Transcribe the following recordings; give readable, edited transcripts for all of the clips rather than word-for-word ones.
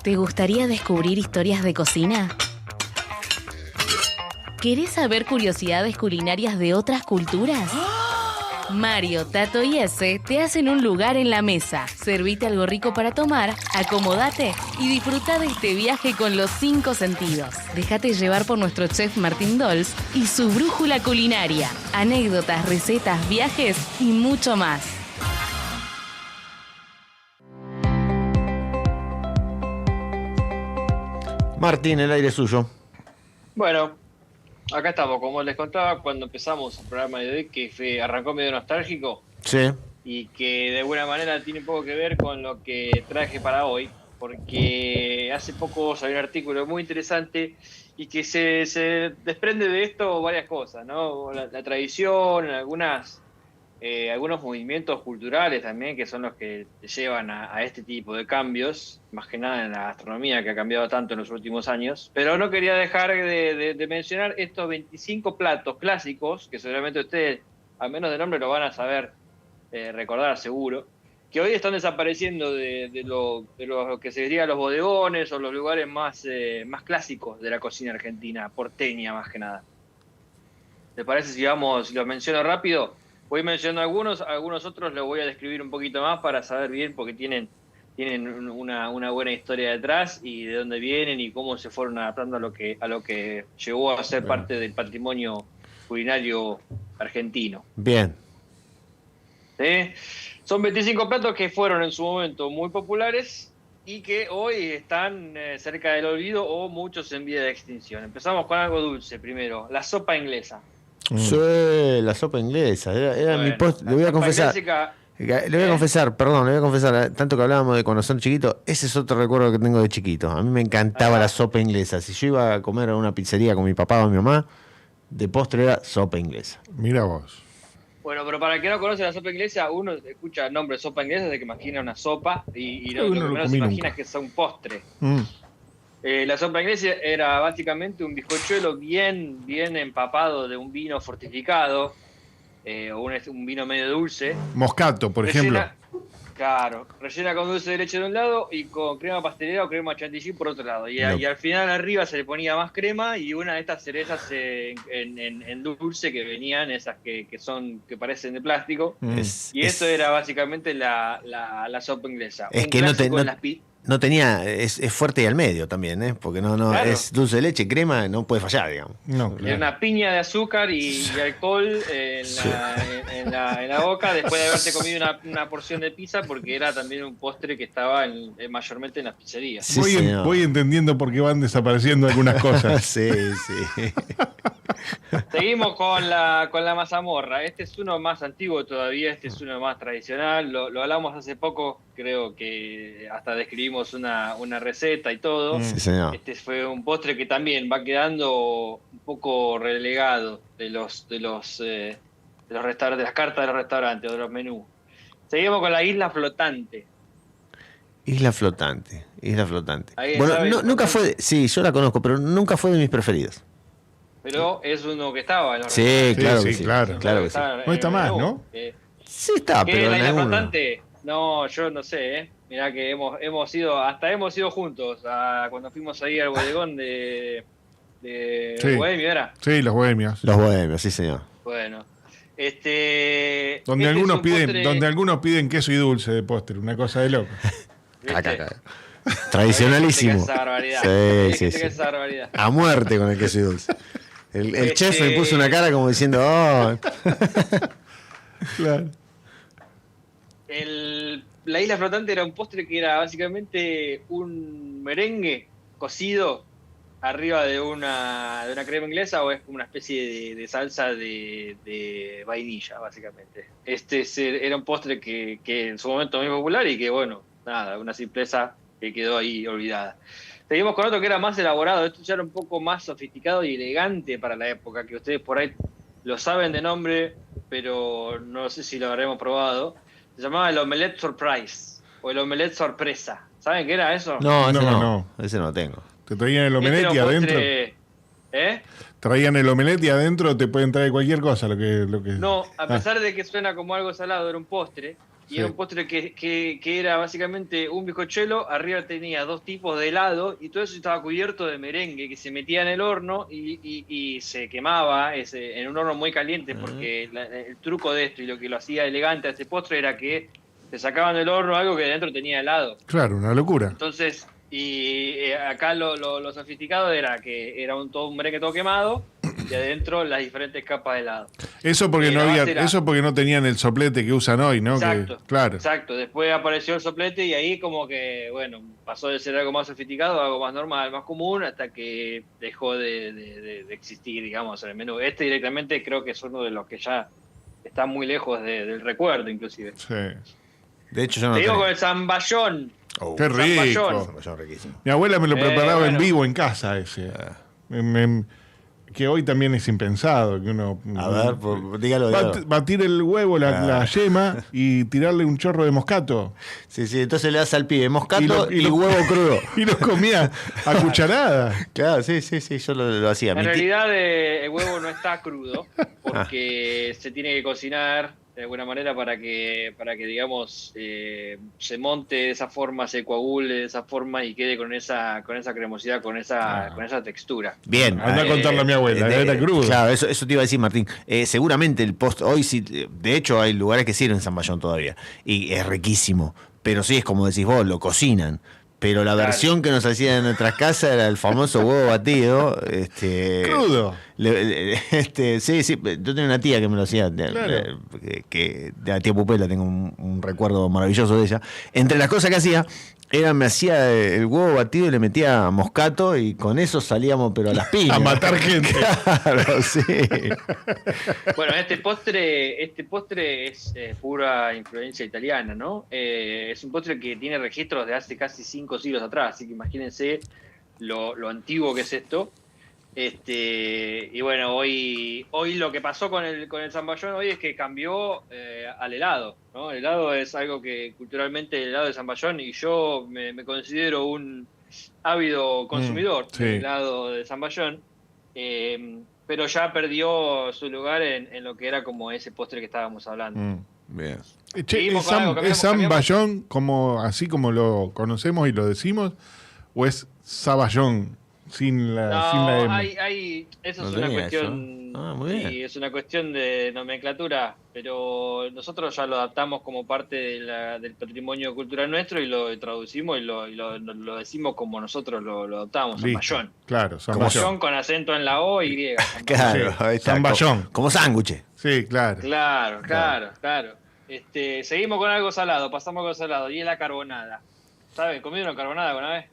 ¿Te gustaría descubrir historias de cocina? ¿Querés saber curiosidades culinarias de otras culturas? Mario, Tato y Ese te hacen un lugar en la mesa. Servite algo rico para tomar, acomodate y disfruta de este viaje con los 5 sentidos. Déjate llevar por nuestro chef Martín Dols y su brújula culinaria. Anécdotas, recetas, viajes y mucho más. Martín, el aire es suyo. Bueno, acá estamos, como les contaba cuando empezamos el programa de hoy, que arrancó medio nostálgico. Sí. Y que de alguna manera tiene un poco que ver con lo que traje para hoy, porque hace poco salió un artículo muy interesante y que se desprende de esto varias cosas, ¿no? La tradición, algunos movimientos culturales también, que son los que te llevan a este tipo de cambios, más que nada en la gastronomía, que ha cambiado tanto en los últimos años. Pero no quería dejar de mencionar estos 25 platos clásicos, que seguramente ustedes, al menos de nombre, lo van a saber recordar seguro, que hoy están desapareciendo de lo que se diría los bodegones o los lugares más clásicos de la cocina argentina, porteña más que nada. ¿Te parece si los menciono rápido? Voy mencionando algunos otros los voy a describir un poquito más para saber bien, porque tienen una buena historia detrás y de dónde vienen y cómo se fueron adaptando a lo que llegó a ser parte del patrimonio culinario argentino. Bien. ¿Sí? Son 25 platos que fueron en su momento muy populares y que hoy están cerca del olvido o muchos en vía de extinción. Empezamos con algo dulce primero, la sopa inglesa. Sí, la sopa inglesa. Era Bueno, mi post. Le voy a confesar. Le voy a confesar, tanto que hablábamos de cuando son chiquitos, ese es otro recuerdo que tengo de chiquito. A mí me encantaba la sopa inglesa. Si yo iba a comer a una pizzería con mi papá o mi mamá, de postre era sopa inglesa. Mira vos. Bueno, pero para el que no conoce la sopa inglesa, uno escucha el nombre sopa inglesa de que imagina una sopa y lo primero se imagina es que es un postre. La sopa inglesa era básicamente un bizcochuelo bien empapado de un vino fortificado, o un vino medio dulce. Moscato, por ejemplo. Claro, rellena con dulce de leche de un lado y con crema pastelera o crema chantilly por otro lado. Y al final arriba se le ponía más crema y una de estas cerezas en dulce que venían, esas que parecen de plástico. Esto era básicamente la sopa inglesa. Es que no tenía, es fuerte y al medio también, porque no claro. Es dulce de leche, crema, no puede fallar, digamos. No, claro. Y una piña de azúcar y alcohol en la boca después de haberte comido una porción de pizza, porque era también un postre que estaba mayormente en las pizzerías. Sí, voy entendiendo por qué van desapareciendo algunas cosas. Sí. Seguimos con la mazamorra. Este es uno más antiguo todavía, este es uno más tradicional. Lo hablamos hace poco, creo que hasta describimos una receta y todo. Sí, señor. Este fue un postre que también va quedando un poco relegado de los restaurantes, de las cartas de los restaurantes o de los menús. Seguimos con la isla flotante. Isla flotante. Bueno, nunca fue, sí, yo la conozco, pero nunca fue de mis preferidos. Pero es uno que estaba en los Sí, claro que sí. Claro que sí. No está más, ¿no? Sí está, pero la en isla alguno. flotante, no, yo no sé, Mirá que hemos ido juntos cuando fuimos ahí al bodegón de Bohemio, ¿era? Sí, los bohemios. Los bohemios, sí, señor. Bueno, donde algunos piden queso y dulce de postre, una cosa de loco. Tradicionalísimo. Esa barbaridad. Sí. Esa barbaridad. A muerte con el queso y dulce. El chef me puso una cara como diciendo, oh. Claro. La isla flotante era un postre que era básicamente un merengue cocido arriba de una crema inglesa, o es como una especie de salsa de vainilla, básicamente. Era un postre que en su momento muy popular y que, bueno, nada, una simpleza que quedó ahí olvidada. Seguimos con otro que era más elaborado. Esto ya era un poco más sofisticado y elegante para la época, que ustedes por ahí lo saben de nombre, pero no sé si lo habremos probado. Se llamaba el omelette surprise o el omelette sorpresa. ¿Saben qué era eso? No. Ese no lo tengo. Te traían el omelette y adentro. Traían el omelette y adentro te pueden traer cualquier cosa. Lo que... No, a pesar de que suena como algo salado, era un postre. y era un postre que era básicamente un bizcochuelo, arriba tenía 2 tipos de helado y todo eso estaba cubierto de merengue que se metía en el horno y se quemaba en un horno muy caliente, porque el truco de esto y lo que lo hacía elegante a este postre era que te sacaban del horno algo que dentro tenía helado. Claro, una locura. Entonces, acá lo sofisticado era que era todo un merengue todo quemado y adentro las diferentes capas de helado. Eso porque eso porque no tenían el soplete que usan hoy, ¿no? Exacto, claro. Exacto. Después apareció el soplete y ahí como que, bueno, pasó de ser algo más sofisticado a algo más normal, más común, hasta que dejó de existir, digamos, en el menú. Directamente creo que es uno de los que ya está muy lejos del recuerdo, inclusive. Sí. De hecho, yo no te digo con el zamballón. ¡Qué rico! Zamballón riquísimo. Mi abuela me lo preparaba en vivo en casa ese. Que hoy también es impensado. Que uno, a ver, dígalo. Batir el huevo, la yema y tirarle un chorro de moscato. Sí, entonces le das al pibe moscato y huevo crudo. Y lo comía a cucharada. Claro, sí, yo lo hacía. En realidad el huevo no está crudo porque se tiene que cocinar de alguna manera para que digamos se monte de esa forma, se coagule de esa forma y quede con esa cremosidad, con esa textura. Bien. Anda a contarle a mi abuela, era crudo. Claro, eso te iba a decir, Martín. Seguramente el hoy sí, de hecho hay lugares que sirven zamballón todavía y es riquísimo, pero sí es como decís vos, lo cocinan. Pero la versión que nos hacían en nuestras casas era el famoso huevo batido. Crudo. Sí. Yo tenía una tía que me lo hacía. Claro. De la tía Pupela tengo un recuerdo maravilloso de ella. Entre las cosas que hacía, me hacía el huevo batido y le metía moscato y con eso salíamos pero a las piñas. A matar gente. Claro, sí. Bueno, este postre es pura influencia italiana, ¿no? Es un postre que tiene registros de hace casi 5 siglos atrás, así que imagínense lo antiguo que es esto. Y bueno, hoy lo que pasó con el zamballón hoy es que cambió al helado, ¿no? El helado es algo que culturalmente, el helado de zamballón, y yo me considero un ávido consumidor del helado de zamballón, pero ya perdió su lugar en lo que era como ese postre que estábamos hablando. Bien. ¿Es zamballón así como lo conocemos y lo decimos? ¿O es saballón? Sin la M. Eso es una cuestión. Muy bien. Sí, es una cuestión de nomenclatura, pero nosotros ya lo adaptamos como parte del patrimonio cultural nuestro y lo traducimos y lo decimos como nosotros lo adoptamos, zamballón. Claro, zamballón con acento en la O y griega. Claro, ahí está. Zamballón. Como sándwich. Sí, claro. Claro. Seguimos con algo salado, pasamos con algo salado, y es la carbonada. ¿Saben? ¿Comieron carbonada alguna vez?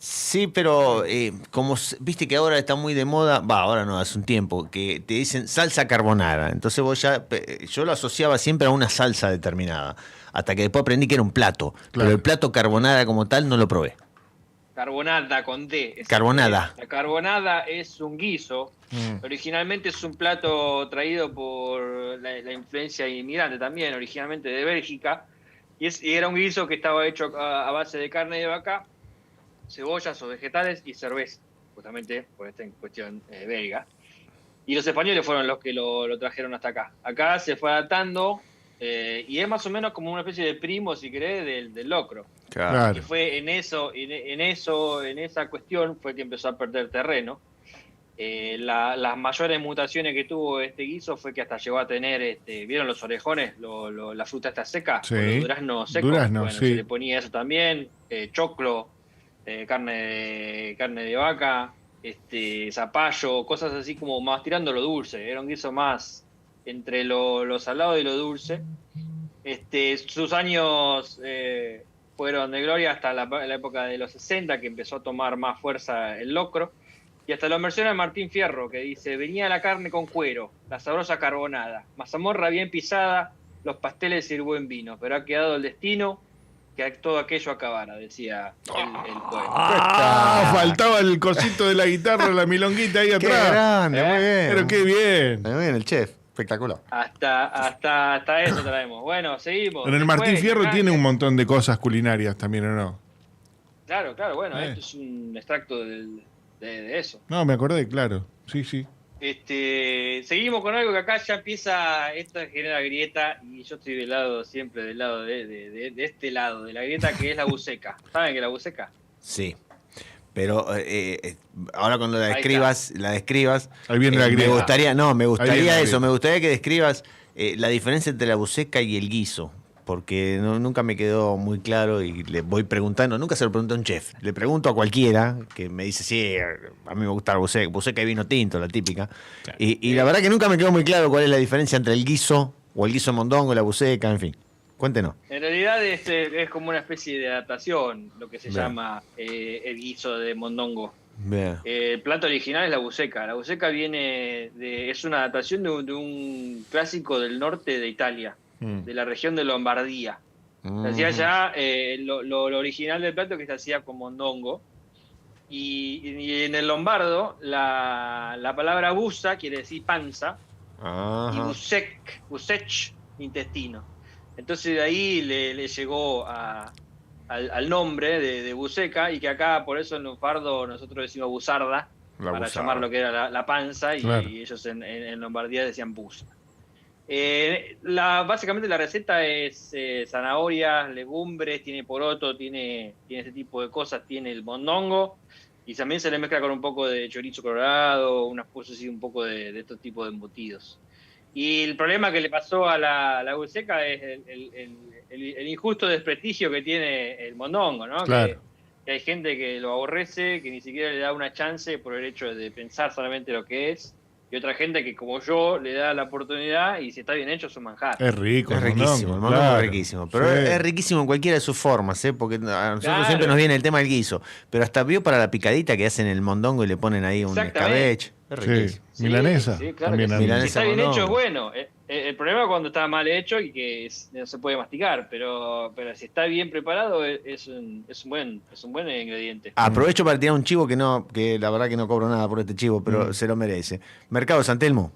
Sí, pero como viste que ahora está muy de moda, ahora no, hace un tiempo, que te dicen salsa carbonara. Entonces yo lo asociaba siempre a una salsa determinada, hasta que después aprendí que era un plato. Claro. Pero el plato carbonara como tal no lo probé. Carbonada con D. Carbonada. La carbonada es un guiso. Originalmente es un plato traído por la influencia inmigrante también, originalmente de Bélgica. Y era un guiso que estaba hecho a base de carne de vaca, cebollas o vegetales y cerveza, justamente por esta cuestión belga. Y los españoles fueron los que lo trajeron hasta acá. Acá se fue adaptando y es más o menos como una especie de primo, si querés, del locro. Claro. Y fue en esa cuestión fue que empezó a perder terreno. Las mayores mutaciones que tuvo este guiso fue que hasta llegó a tener, ¿vieron los orejones? La fruta esta seca, sí. Los duraznos secos. Durazno, bueno, sí. se le ponía eso también, choclo, carne de vaca, zapallo, cosas así como más tirando lo dulce. Era un guiso más entre lo salado y lo dulce. Sus años fueron de gloria hasta la época de los 60, que empezó a tomar más fuerza el locro. Y hasta lo menciona Martín Fierro, que dice: venía la carne con cuero, la sabrosa carbonada, mazamorra bien pisada, los pasteles y el buen vino, pero ha quedado el destino que todo aquello acabara, decía el poema. Faltaba el cosito de la guitarra, la milonguita ahí atrás. Qué grande, muy bien. Pero qué bien. Muy bien, el chef, espectacular. Hasta eso traemos. Bueno, seguimos. Pero el Martín Fierro tiene un montón de cosas culinarias también, ¿o no? Claro, bueno, esto es un extracto de eso. No, me acordé, claro. Sí. Seguimos con algo que acá ya empieza, esto genera grieta, y yo estoy siempre del lado de este lado, de la grieta, que es la buceca. ¿Saben qué es la buceca? Sí. Pero ahora cuando la describas, ahí viene la grieta. me gustaría que describas la diferencia entre la buceca y el guiso. Porque nunca me quedó muy claro y le voy preguntando, nunca se lo pregunto a un chef, le pregunto a cualquiera que me dice, sí, a mí me gusta la buceca y vino tinto, la típica. Claro. Y la verdad que nunca me quedó muy claro cuál es la diferencia entre el guiso o el guiso mondongo, la buceca, en fin. Cuéntenos. En realidad es como una especie de adaptación, lo que se llama el guiso de mondongo. El plato original es la buceca. La buceca es una adaptación de un clásico del norte de Italia, de la región de Lombardía. Se hacía allá lo original del plato, que se hacía con mondongo. Y en el lombardo la palabra busa quiere decir panza. Y busec, intestino. Entonces de ahí le llegó al nombre de buceca, y que acá por eso en lombardo nosotros decimos busarda, para llamar lo que era la panza, claro. Y ellos en Lombardía decían busa. Básicamente la receta es zanahorias, legumbres, tiene poroto, tiene ese tipo de cosas, tiene el mondongo, y también se le mezcla con un poco de chorizo colorado, unas cosas así, un poco de estos tipos de embutidos. Y el problema que le pasó a la buceca es el injusto desprestigio que tiene el mondongo, ¿no? Claro. Que hay gente que lo aborrece, que ni siquiera le da una chance por el hecho de pensar solamente lo que es, y otra gente que, como yo, le da la oportunidad, y si está bien hecho es un manjar. Es rico, es riquísimo, el mondongo es riquísimo. Pero es riquísimo en cualquiera de sus formas, porque a nosotros siempre nos viene el tema del guiso. Pero hasta vio para la picadita que hacen el mondongo y le ponen ahí un escabeche. Es riquísimo. Sí, milanesa. Sí, claro. Milanesa, si está bien hecho es bueno. El problema es cuando está mal hecho y que no se puede masticar, pero si está bien preparado es un buen ingrediente. Aprovecho para tirar un chivo que la verdad que no cobro nada por este chivo, pero se lo merece. Mercado San Telmo,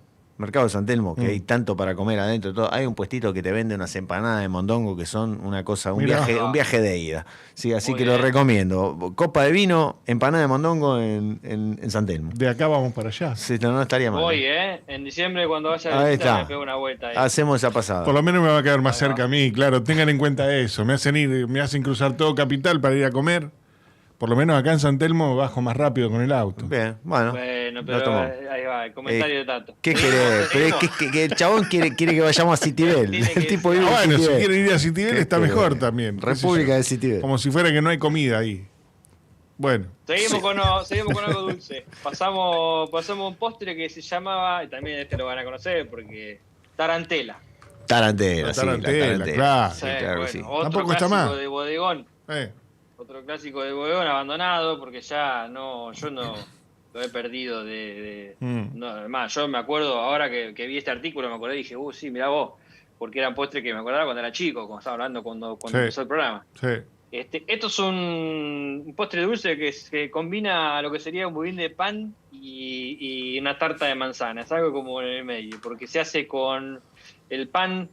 que hay tanto para comer adentro, todo. Hay un puestito que te vende unas empanadas de mondongo que son una cosa, un viaje de ida. Sí, así muy que bien. Lo recomiendo. Copa de vino, empanada de mondongo en San Telmo. De acá vamos para allá. Sí, no estaría mal. Voy, en diciembre cuando vaya a visitar me pego una vuelta ahí. Hacemos esa pasada. Por lo menos me va a quedar más cerca a mí, claro. Tengan en cuenta eso. Me hacen cruzar todo Capital para ir a comer. Por lo menos acá en San Telmo bajo más rápido con el auto. Bien, bueno, pero ahí va, el comentario de Tato. ¿Qué querés? Pero es que el chabón quiere que vayamos a Citibel. El tipo vive bueno, si quieren ir a Citibel está mejor también. República de Citibel. Como si fuera que no hay comida ahí. Bueno. Seguimos con algo dulce. Pasamos un postre que se llamaba, y también lo van a conocer porque tarantela. Tarantela, claro. Sí, bueno, sí. Otro clásico de bodegón. Otro clásico de bodegón abandonado, porque yo no lo he perdido no, además, yo me acuerdo, ahora que vi este artículo, me acordé y dije, sí, mirá vos, porque eran postres que me acordaba cuando era chico, como estaba hablando cuando empezó el programa. Sí. Esto es un postre dulce que combina lo que sería un budín de pan y una tarta de manzana. Es algo como en el medio, porque se hace con el pan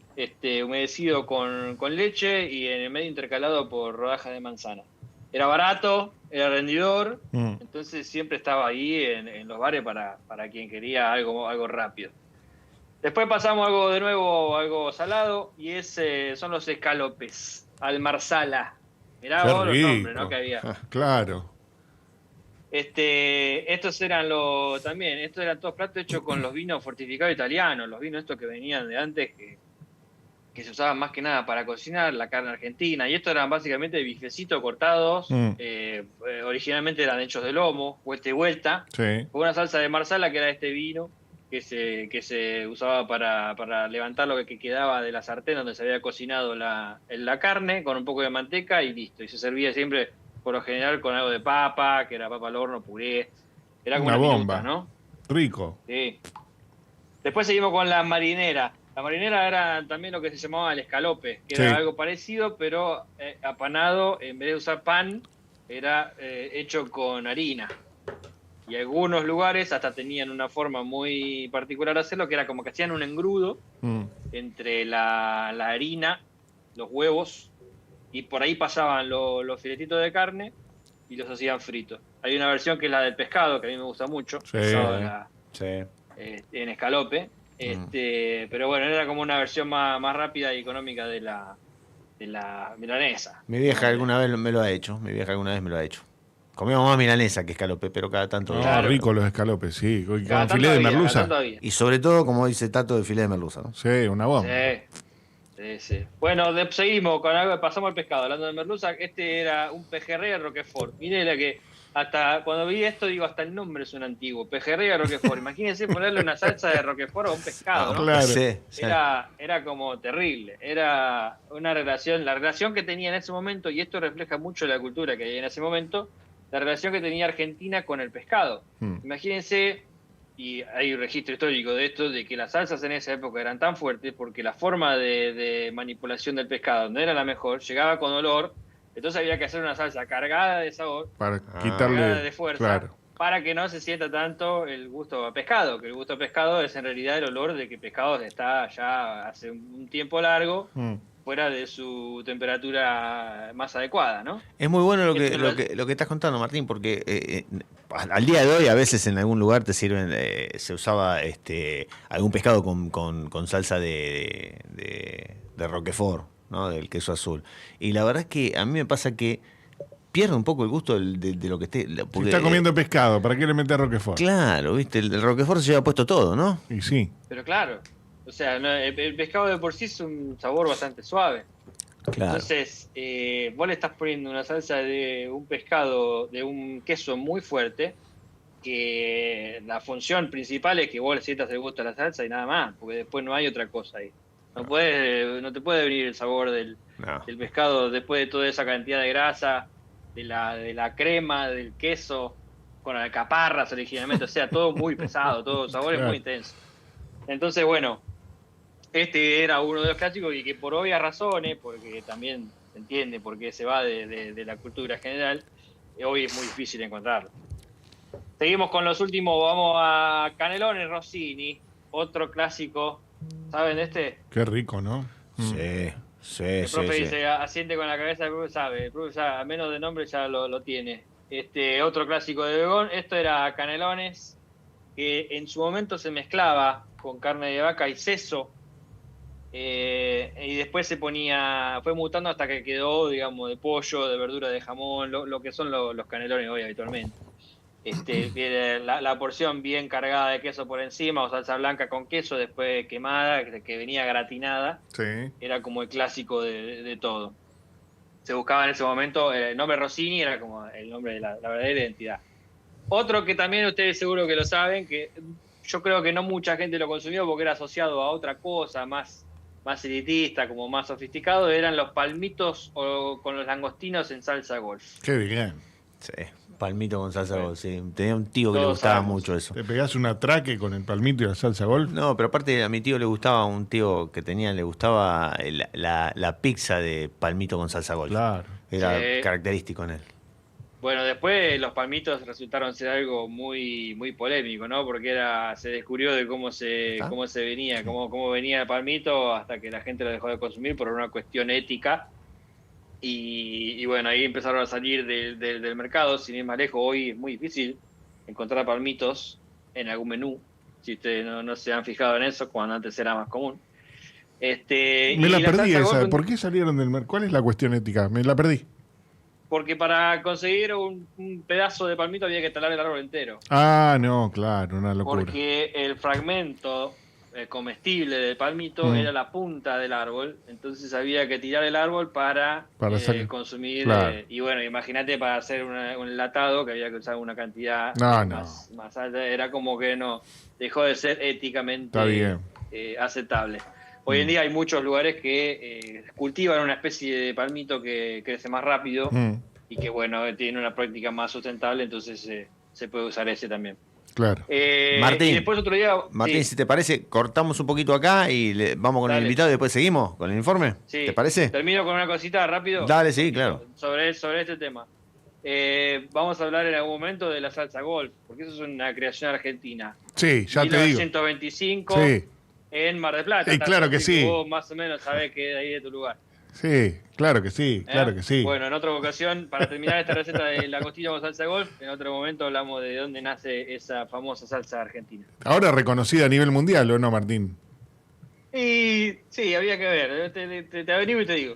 humedecido con leche y en el medio intercalado por rodajas de manzana. Era barato, era rendidor, entonces siempre estaba ahí en los bares para quien quería algo rápido. Después pasamos algo salado, y son los escalopes, al marsala. Mirá vos los nombres, ¿no? Que había. Claro. Estos eran todos platos hechos con los vinos fortificados italianos, los vinos estos que venían de antes, que se usaban más que nada para cocinar, la carne argentina, y estos eran básicamente bifecitos cortados, originalmente eran hechos de lomo, vuelta y vuelta, con una salsa de marsala que era este vino que se usaba para levantar lo que quedaba de la sartén donde se había cocinado la carne, con un poco de manteca y listo, y se servía siempre, por lo general, con algo de papa, que era papa al horno, puré, era como una bomba, minuta, ¿no? Rico. Sí. Después seguimos con la marinera. La marinera era también lo que se llamaba el escalope, que era algo parecido, pero apanado, en vez de usar pan, era hecho con harina. Y algunos lugares hasta tenían una forma muy particular de hacerlo, que era como que hacían un engrudo entre la harina, los huevos, y por ahí pasaban los filetitos de carne y los hacían fritos. Hay una versión que es la del pescado, que a mí me gusta mucho. en escalope. Pero bueno, era como una versión más rápida y económica de la milanesa. Mi vieja alguna vez me lo ha hecho. Comíamos más milanesa que escalope, pero cada tanto. Claro. Rico los escalopes, sí. Con filé de merluza. Y sobre todo, como dice Tato, de filé de merluza, ¿no? Sí, una bomba. Sí. Bueno, seguimos con algo, pasamos al pescado. Hablando de merluza, este era un pejerrey de Roquefort. Mirá la que hasta cuando vi esto digo, hasta el nombre es un antiguo. Pejerrey de Roquefort. Imagínense ponerle una salsa de Roquefort a un pescado, ¿no? Claro. Sí. Era como terrible. Era una relación, la relación que tenía en ese momento, y esto refleja mucho la cultura que hay en ese momento, la relación que tenía Argentina con el pescado. Imagínense, y hay un registro histórico de esto, de que las salsas en esa época eran tan fuertes porque la forma de manipulación del pescado no era la mejor, llegaba con olor, entonces había que hacer una salsa cargada de sabor, para quitarle de fuerza, para que no se sienta tanto el gusto a pescado, que el gusto a pescado es en realidad el olor de que el pescado está ya hace un tiempo largo, fuera de su temperatura más adecuada, ¿no? Es muy bueno lo que estás contando, Martín, porque al día de hoy a veces en algún lugar te sirven, se usaba algún pescado con salsa de Roquefort, ¿no? Del queso azul. Y la verdad es que a mí me pasa que pierde un poco el gusto de lo que esté. Porque, si está comiendo pescado, ¿para qué le metes Roquefort? Claro, viste, el Roquefort se lleva puesto todo, ¿no? Y sí. Pero claro. O sea, el pescado de por sí es un sabor bastante suave. Claro. Entonces, vos le estás poniendo una salsa de un pescado, de un queso muy fuerte, que la función principal es que vos le sientas el gusto a la salsa y nada más, porque después no hay otra cosa ahí. No te puede venir el sabor del pescado después de toda esa cantidad de grasa, de la crema, del queso, con alcaparras originalmente, o sea, todo muy pesado, todo sabores muy intensos. Entonces, bueno, este era uno de los clásicos y que por obvias razones, porque también se entiende por qué se va de la cultura general, hoy es muy difícil encontrarlo. Seguimos con los últimos, vamos a Canelones Rossini, otro clásico. ¿Saben de este? Qué rico, ¿no? Sí. El profe dice, asiente con la cabeza, el profe sabe. El profe ya, a menos de nombre ya lo tiene. Otro clásico de Begón, esto era Canelones, que en su momento se mezclaba con carne de vaca y seso, y después fue mutando hasta que quedó, digamos, de pollo, de verdura, de jamón, lo que son los canelones hoy habitualmente. La porción bien cargada de queso por encima, o salsa blanca con queso, después quemada, que venía gratinada. Sí. Era como el clásico de todo. Se buscaba en ese momento, el nombre Rossini era como el nombre de la verdadera identidad. Otro que también ustedes seguro que lo saben, que yo creo que no mucha gente lo consumió porque era asociado a otra cosa, más elitista, como más sofisticado, eran los palmitos o con los langostinos en salsa golf. Qué bien. Sí. Palmito con salsa golf, sí. Tenía un tío que le gustaba mucho eso. ¿Te pegás un atraque con el palmito y la salsa golf? No, pero aparte a mi tío le gustaba, un tío que tenía, le gustaba la pizza de palmito con salsa golf. Claro. Era característico en él. Bueno, después los palmitos resultaron ser algo muy muy polémico, ¿no? Porque se descubrió de cómo se venía, cómo venía el palmito hasta que la gente lo dejó de consumir por una cuestión ética. Y bueno, ahí empezaron a salir del mercado, sin ir más lejos. Hoy es muy difícil encontrar palmitos en algún menú, si ustedes no se han fijado en eso, cuando antes era más común. Me la perdí esa. ¿Por qué salieron del mercado? ¿Cuál es la cuestión ética? Me la perdí. Porque para conseguir un pedazo de palmito había que talar el árbol entero. Ah, no, claro, una locura. Porque el fragmento comestible del palmito era la punta del árbol, entonces había que tirar el árbol para consumir. Claro. Y bueno, imagínate para hacer un enlatado que había que usar una cantidad más alta. Era como que dejó de ser éticamente aceptable. Hoy en día hay muchos lugares que cultivan una especie de palmito que crece más rápido y que bueno, tiene una práctica más sustentable, entonces se puede usar ese también. Claro. Martín, y después otro día, Martín, si te parece, cortamos un poquito acá y vamos con el invitado y después seguimos con el informe. Sí. ¿Te parece? Termino con una cosita rápido. Dale, sí, claro. Sobre este tema. Vamos a hablar en algún momento de la salsa golf, porque eso es una creación argentina. Sí, ya te digo. 1925 en Mar del Plata. Claro que sí. Vos más o menos sabés que de ahí de tu lugar. Sí, claro que sí, claro que sí. Bueno, en otra ocasión, para terminar esta receta de la costilla con salsa de golf, en otro momento hablamos de dónde nace esa famosa salsa argentina. Ahora reconocida a nivel mundial, ¿o no, Martín? Y sí, había que ver. Te averiguo y te digo.